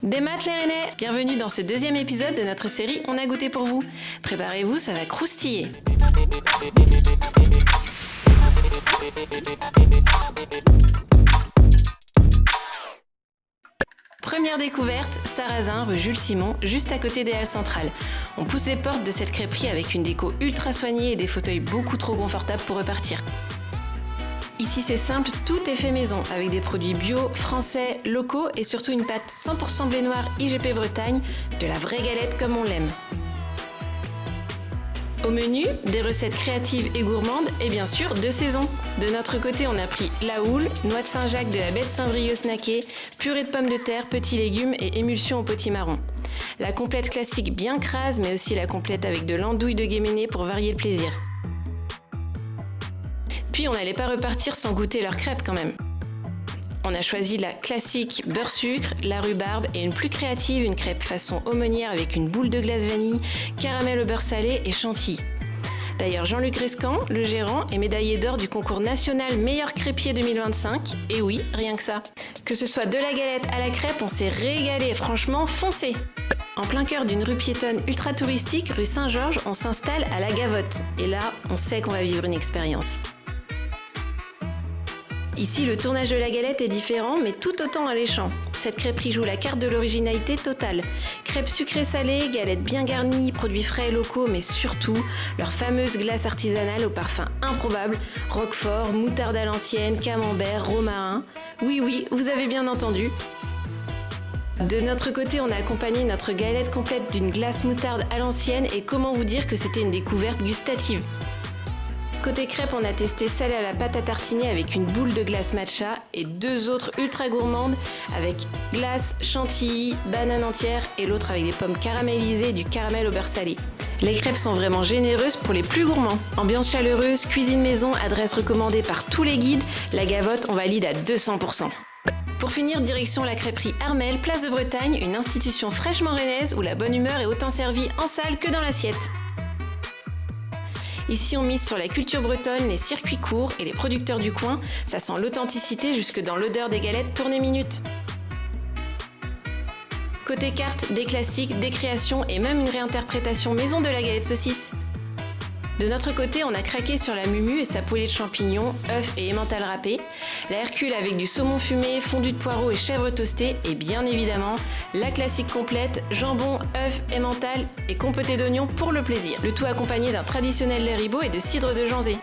Des maths les Rennais, bienvenue dans ce deuxième épisode de notre série On a goûté pour vous. Préparez-vous, ça va croustiller. Première découverte, Sarrazin, rue Jules Simon, juste à côté des Halles Centrales. On pousse les portes de cette crêperie avec une déco ultra soignée et des fauteuils beaucoup trop confortables pour repartir. Ici c'est simple, tout est fait maison, avec des produits bio, français, locaux et surtout une pâte 100% blé noir IGP Bretagne, de la vraie galette comme on l'aime. Au menu, des recettes créatives et gourmandes et bien sûr de saison. De notre côté, on a pris la houle, noix de Saint-Jacques de la baie de Saint-Brieuc snackée, purée de pommes de terre, petits légumes et émulsion au potimarron. La complète classique bien crase, mais aussi la complète avec de l'andouille de Guéméné pour varier le plaisir. Puis on n'allait pas repartir sans goûter leurs crêpes quand même. On a choisi la classique beurre-sucre, la rhubarbe et une plus créative, une crêpe façon aumônière avec une boule de glace vanille, caramel au beurre salé et chantilly. D'ailleurs, Jean-Luc Rescan, le gérant, est médaillé d'or du concours national meilleur crêpier 2025. Et oui, rien que ça. Que ce soit de la galette à la crêpe, on s'est régalé, franchement, foncez! En plein cœur d'une rue piétonne ultra touristique, rue Saint-Georges, on s'installe à la Gavotte. Et là, on sait qu'on va vivre une expérience. Ici, le tournage de la galette est différent, mais tout autant alléchant. Cette crêperie joue la carte de l'originalité totale. Crêpes sucrées salées, galettes bien garnies, produits frais et locaux, mais surtout leur fameuse glace artisanale au parfum improbable, roquefort, moutarde à l'ancienne, camembert, romarin. Oui, vous avez bien entendu. De notre côté, on a accompagné notre galette complète d'une glace moutarde à l'ancienne et comment vous dire que c'était une découverte gustative. Côté crêpes, on a testé celle à la pâte à tartiner avec une boule de glace matcha et deux autres ultra gourmandes avec glace, chantilly, banane entière et l'autre avec des pommes caramélisées et du caramel au beurre salé. Les crêpes sont vraiment généreuses pour les plus gourmands. Ambiance chaleureuse, cuisine maison, adresse recommandée par tous les guides, la Gavotte, on valide à 200%. Pour finir, direction la crêperie Armel, place de Bretagne, une institution fraîchement rennaise où la bonne humeur est autant servie en salle que dans l'assiette. Ici, on mise sur la culture bretonne, les circuits courts et les producteurs du coin. Ça sent l'authenticité jusque dans l'odeur des galettes tournées minutes. Côté carte, des classiques, des créations et même une réinterprétation maison de la galette saucisse. De notre côté, on a craqué sur la mumu et sa poêlée de champignons, œufs et emmental râpé, la Hercule avec du saumon fumé, fondu de poireaux et chèvre toastée, et bien évidemment, la classique complète, jambon, œufs, emmental et compoté d'oignons pour le plaisir. Le tout accompagné d'un traditionnel lait ribot et de cidre de Janzé.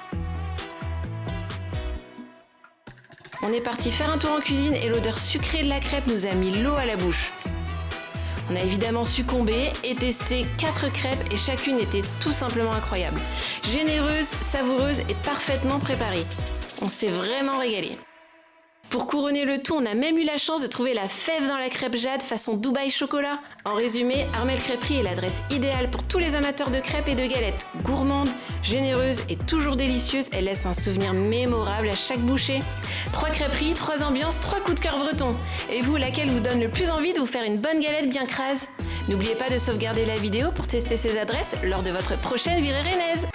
On est parti faire un tour en cuisine et l'odeur sucrée de la crêpe nous a mis l'eau à la bouche. On a évidemment succombé et testé 4 crêpes et chacune était tout simplement incroyable. Généreuse, savoureuse et parfaitement préparée. On s'est vraiment régalé. Pour couronner le tout, on a même eu la chance de trouver la fève dans la crêpe Jade façon Dubaï chocolat. En résumé, Armel Crêperie est l'adresse idéale pour tous les amateurs de crêpes et de galettes. Gourmande, généreuse et toujours délicieuse, elle laisse un souvenir mémorable à chaque bouchée. 3 crêperies, 3 ambiances, 3 coups de cœur bretons. Et vous, laquelle vous donne le plus envie de vous faire une bonne galette bien crase? N'oubliez pas de sauvegarder la vidéo pour tester ces adresses lors de votre prochaine virée rennaise.